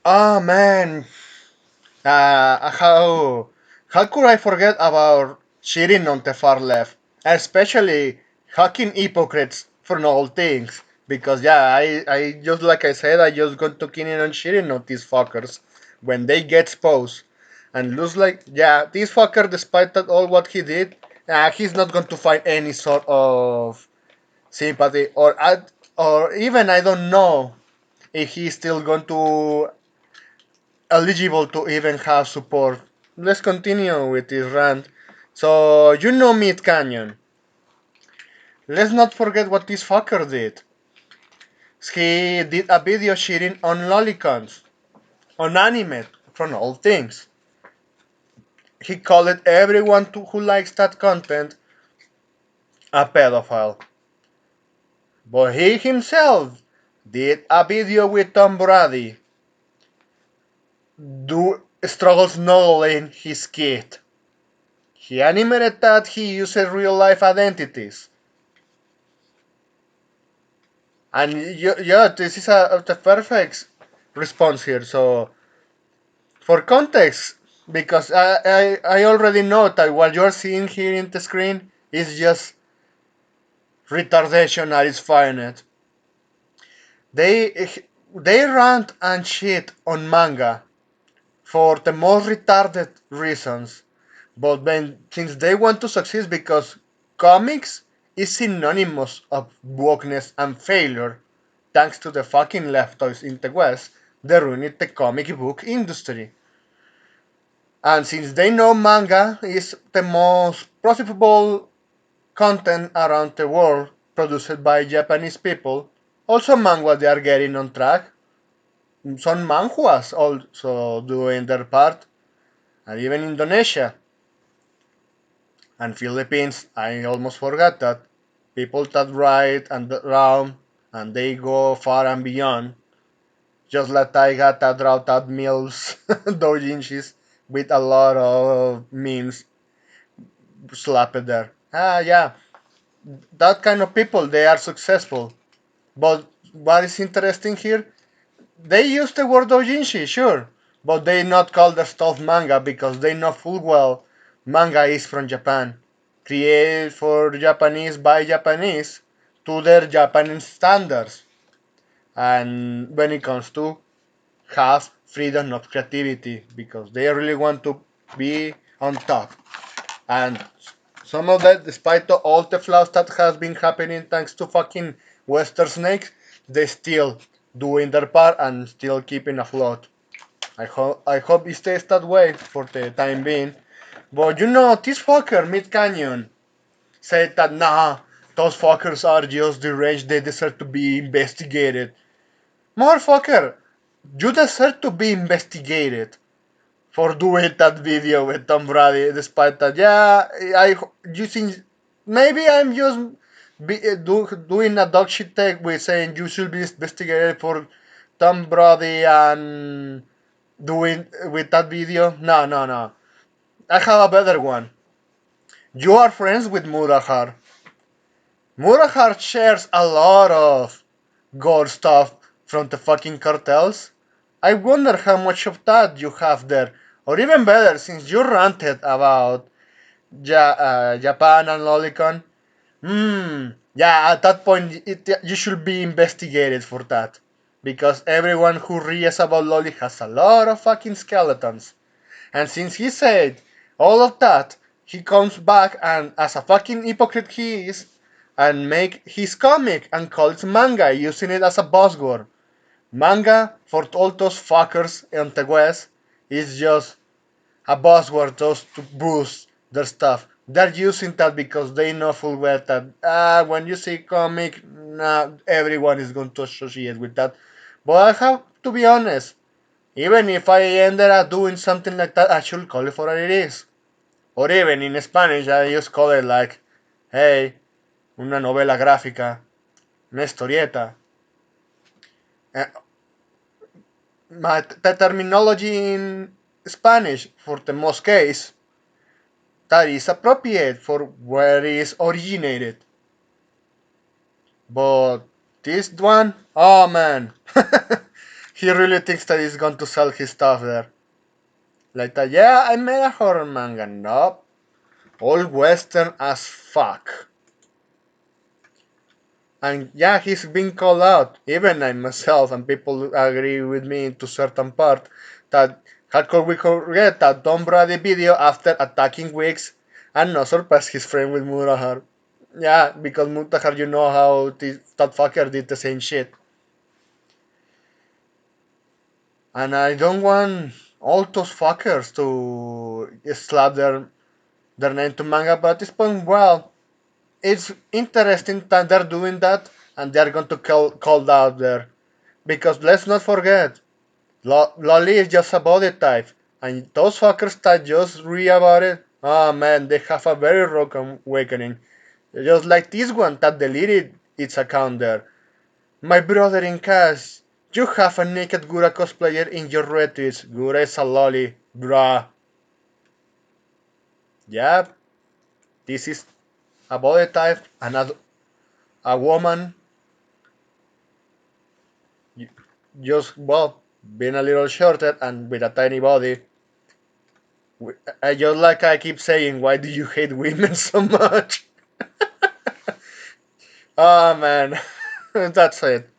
Oh man, how could I forget about cheating on the far left, especially hacking hypocrites for all things? Because yeah, I just like I said, I just going to keen in on cheating on these fuckers when they get exposed, and looks like yeah, this fucker, despite that all what he did, he's not going to find any sort of sympathy or even I don't know if he's still going to eligible to even have support. Let's continue with this rant. So, you know Meatcanyon. Let's not forget what this fucker did. He did a video sharing on lolicons, on anime, from all things. He called everyone who likes that content a pedophile. But he himself did a video with Tom Brady, do struggles knowing his kid. He animated that he used real life identities. And yeah, this is the perfect response here. So, for context, because I already know that what you're seeing here in the screen is just retardation at its finest. They they rant and shit on manga for the most retarded reasons, but when since they want to succeed because comics is synonymous of wokeness and failure, thanks to the fucking leftoids in the West, they ruined the comic book industry. And since they know manga is the most profitable content around the world produced by Japanese people, also manga they are getting on track. Some manhwas also doing their part, and even Indonesia and Philippines. I almost forgot that people that write and round and they go far and beyond. Just like I got that route that mills doujinshis with a lot of memes slapped there. Ah, yeah, that kind of people they are successful. But what is interesting here? They use the word doujinshi, sure, but they not call their stuff manga because they know full well manga is from Japan, created for Japanese by Japanese to their Japanese standards. And when it comes to have freedom of creativity because they really want to be on top. And some of that, despite all the flaws that has been happening thanks to fucking Western snakes, they still doing their part and still keeping afloat. I hope it stays that way for the time being. But you know, this fucker, Mid Canyon, said that nah, those fuckers are just deranged, they deserve to be investigated. Motherfucker, you deserve to be investigated for doing that video with Tom Brady, despite that. Yeah, I using maybe I'm just doing a dog shit take with saying you should be investigated for Tom Brady and doing with that video. No, no, no. I have a better one. You are friends with Murahar. Murahar shares a lot of gold stuff from the fucking cartels. I wonder how much of that you have there. Or even better, since you ranted about Japan and Lolicon. Yeah, at that point, you should be investigated for that. Because everyone who reads about Loli has a lot of fucking skeletons. And since he said all of that, he comes back and, as a fucking hypocrite he is, and make his comic and call it manga, using it as a buzzword. Manga, for all those fuckers in the West, is just a buzzword just to boost their stuff. They're using that because they know full well that when you see comic, nah, everyone is going to associate with that. But I have to be honest, even if I ended up doing something like that, I should call it for what it is. Or even in Spanish, I just call it like, hey, una novela gráfica, una historieta. Uh, the terminology in Spanish, for the most case, that is appropriate for where it is originated. But this one, oh man, he really thinks that he's going to sell his stuff there. Like that, yeah, I made a horror manga. Nope. All Western as fuck. And yeah, he's been called out. Even I myself, and people agree with me to certain part, that how could we forget that Don Brady video after attacking Wicks and not surpass his friend with Murahar? Yeah, because Mutahar, you know how that fucker did the same shit. And I don't want all those fuckers to slap their name to manga, but at this point, well, it's interesting that they're doing that and they're going to call out there. Because let's not forget, Lolly is just a body type, and those fuckers that just read about it, oh man, they have a very rock awakening. Just like this one that deleted its account there. My brother in cash, you have a naked Gura cosplayer in your retweets. Gura is a lolly, bruh. Yeah, this is a body type and a woman, just, well, being a little shorter and with a tiny body. I just like I keep saying, why do you hate women so much? Oh man, that's it.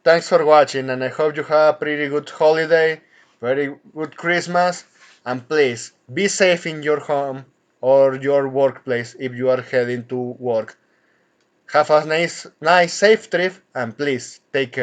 Thanks for watching, and I hope you have a pretty good holiday, very good Christmas, and please be safe in your home or your workplace if you are heading to work. Have a nice, safe trip, and please take care.